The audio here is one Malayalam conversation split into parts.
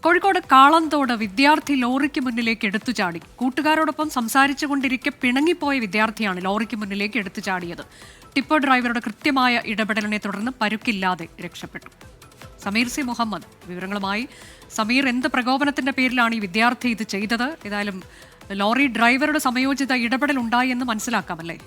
കോഴിക്കോട് കാളന്തോട് വിദ്യാർത്ഥി ലോറിക്ക് മുന്നിലേക്ക് എടുത്തു ചാടി. കൂട്ടുകാരോടൊപ്പം സംസാരിച്ചുകൊണ്ടിരിക്കെ പിണങ്ങിപ്പോയ വിദ്യാർത്ഥിയാണ് ലോറിക്ക് മുന്നിലേക്ക് എടുത്തു ചാടിയത്. ടിപ്പർ ഡ്രൈവറുടെ കൃത്യമായ ഇടപെടലിനെ തുടർന്ന് പരുക്കില്ലാതെ രക്ഷപ്പെട്ടു. സമീർ സി മുഹമ്മദ് വിവരങ്ങളുമായി. സമീർ, എന്ത് പ്രകോപനത്തിന്റെ പേരിലാണ് ഈ വിദ്യാർത്ഥി ഇത് ചെയ്തത്? ഏതായാലും ലോറി ഡ്രൈവറുടെ സമയോചിത ഇടപെടൽ ഉണ്ടായി എന്ന് മനസ്സിലാക്കാമല്ലേ?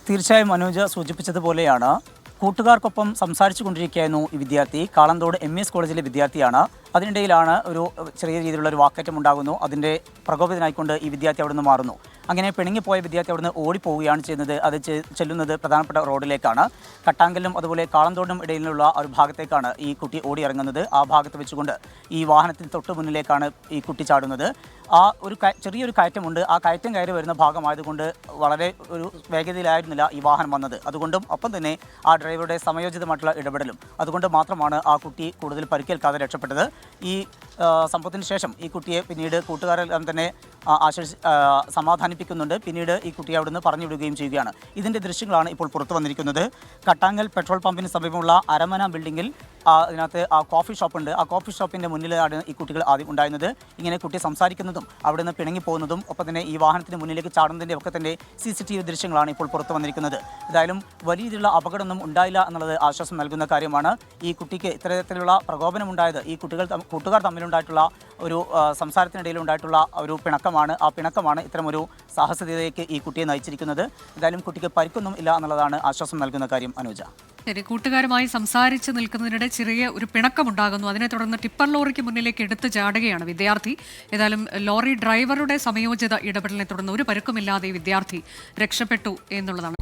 തീർച്ചയായും മനോജ് സൂചിപ്പിച്ചതുപോലെയാണ്. കൂട്ടുകാർക്കൊപ്പം സംസാരിച്ചു കൊണ്ടിരിക്കുകയായിരുന്നു ഈ വിദ്യാർത്ഥി. കാളന്തോട് MES കോളേജിലെ വിദ്യാർത്ഥിയാണ്. അതിനിടയിലാണ് ഒരു ചെറിയ രീതിയിലുള്ള ഒരു വാക്കേറ്റം ഉണ്ടാകുന്നു. അതിൻ്റെ പ്രകോപിതനായിക്കൊണ്ട് ഈ വിദ്യാർത്ഥി അവിടെ നിന്ന് മാറുന്നു. അങ്ങനെ പിണങ്ങിപ്പോയ വിദ്യാർത്ഥി അവിടെ നിന്ന് ഓടിപ്പോവുകയാണ് ചെയ്യുന്നത്. അത് ചെല്ലുന്നത് പ്രധാനപ്പെട്ട റോഡിലേക്കാണ്. കട്ടാങ്കലിനും അതുപോലെ കാളന്തോടിനും ഇടയിലുള്ള ഒരു ഭാഗത്തേക്കാണ് ഈ കുട്ടി ഓടി ഇറങ്ങുന്നത്. ആ ഭാഗത്ത് വെച്ചുകൊണ്ട് ഈ വാഹനത്തിന് തൊട്ട് മുന്നിലേക്കാണ് ഈ കുട്ടി ചാടുന്നത്. ആ ഒരു ചെറിയൊരു കയറ്റമുണ്ട്. ആ കയറ്റം കയറി വരുന്ന ഭാഗമായതുകൊണ്ട് വളരെ ഒരു വേഗതയിലായിരുന്നില്ല ഈ വാഹനം വന്നത്. അതുകൊണ്ടും ഒപ്പം തന്നെ ആ ഡ്രൈവറുടെ സമയോചിതമായിട്ടുള്ള ഇടപെടലും അതുകൊണ്ട് മാത്രമാണ് ആ കുട്ടി കൂടുതൽ പരിക്കേൽക്കാതെ രക്ഷപ്പെട്ടത്. ഈ സംഭവത്തിന് ശേഷം ഈ കുട്ടിയെ പിന്നീട് കൂട്ടുകാരെല്ലാം തന്നെ സമാധാനിപ്പിക്കുന്നുണ്ട്. പിന്നീട് ഈ കുട്ടിയെ അവിടുന്ന് പറഞ്ഞുവിടുകയും ചെയ്യുകയാണ്. ഇതിൻ്റെ ദൃശ്യങ്ങളാണ് ഇപ്പോൾ പുറത്തു വന്നിരിക്കുന്നത്. കട്ടാങ്കൽ പെട്രോൾ പമ്പിന് സമീപമുള്ള അരമന ബിൽഡിങ്ങിൽ അതിനകത്ത് ആ കോഫി ഷോപ്പുണ്ട്. ആ കോഫി ഷോപ്പിൻ്റെ മുന്നിലാണ് ഈ കുട്ടികൾ ആദ്യം ഉണ്ടായിരുന്നത്. ഇങ്ങനെ കുട്ടി സംസാരിക്കുന്നതും അവിടെ നിന്ന് പിണങ്ങിപ്പോകുന്നതും ഒപ്പം തന്നെ ഈ വാഹനത്തിന് മുന്നിലേക്ക് ചാടുന്നതിൻ്റെ ഒക്കെ തന്നെ CCTV ദൃശ്യങ്ങളാണ് ഇപ്പോൾ പുറത്തു വന്നിരിക്കുന്നത്. ഏതായാലും വലിയ രീതിയിലുള്ള അപകടമൊന്നും ഉണ്ടായില്ല എന്നുള്ളത് ആശ്വാസം നൽകുന്ന കാര്യമാണ്. ഈ കുട്ടിക്ക് ഇത്തരത്തിലുള്ള പ്രകോപനമുണ്ടായത് ഈ കൂട്ടുകാർ തമ്മിലുണ്ടായിട്ടുള്ള ഒരു സംസാരത്തിനിടയിൽ ഉണ്ടായിട്ടുള്ള ഒരു പിണക്കമാണ്. ആ പിണക്കമാണ് ഇത്തരമൊരു സാഹസികതയിലേക്ക് ഈ കുട്ടിയെ നയിച്ചിരിക്കുന്നത്. ഏതായാലും കുട്ടിക്ക് പരിക്കൊന്നും ഇല്ല എന്നുള്ളതാണ് ആശ്വാസം നൽകുന്ന കാര്യം. അനുജ, ശരി, കൂട്ടുകാരുമായി സംസാരിച്ച് നിൽക്കുന്നതിനിടെ ചെറിയ ഒരു പിണക്കമുണ്ടാകുന്നു. അതിനെ തുടർന്ന് ടിപ്പർ ലോറിക്ക് മുന്നിലേക്ക് എടുത്തു ചാടുകയാണ് വിദ്യാർത്ഥി. ഏതായാലും ലോറി ഡ്രൈവറുടെ സമയോചിത ഇടപെടലിനെ തുടർന്ന് ഒരു പരുക്കുമില്ലാതെ വിദ്യാർത്ഥി രക്ഷപ്പെട്ടു എന്നുള്ളതാണ്.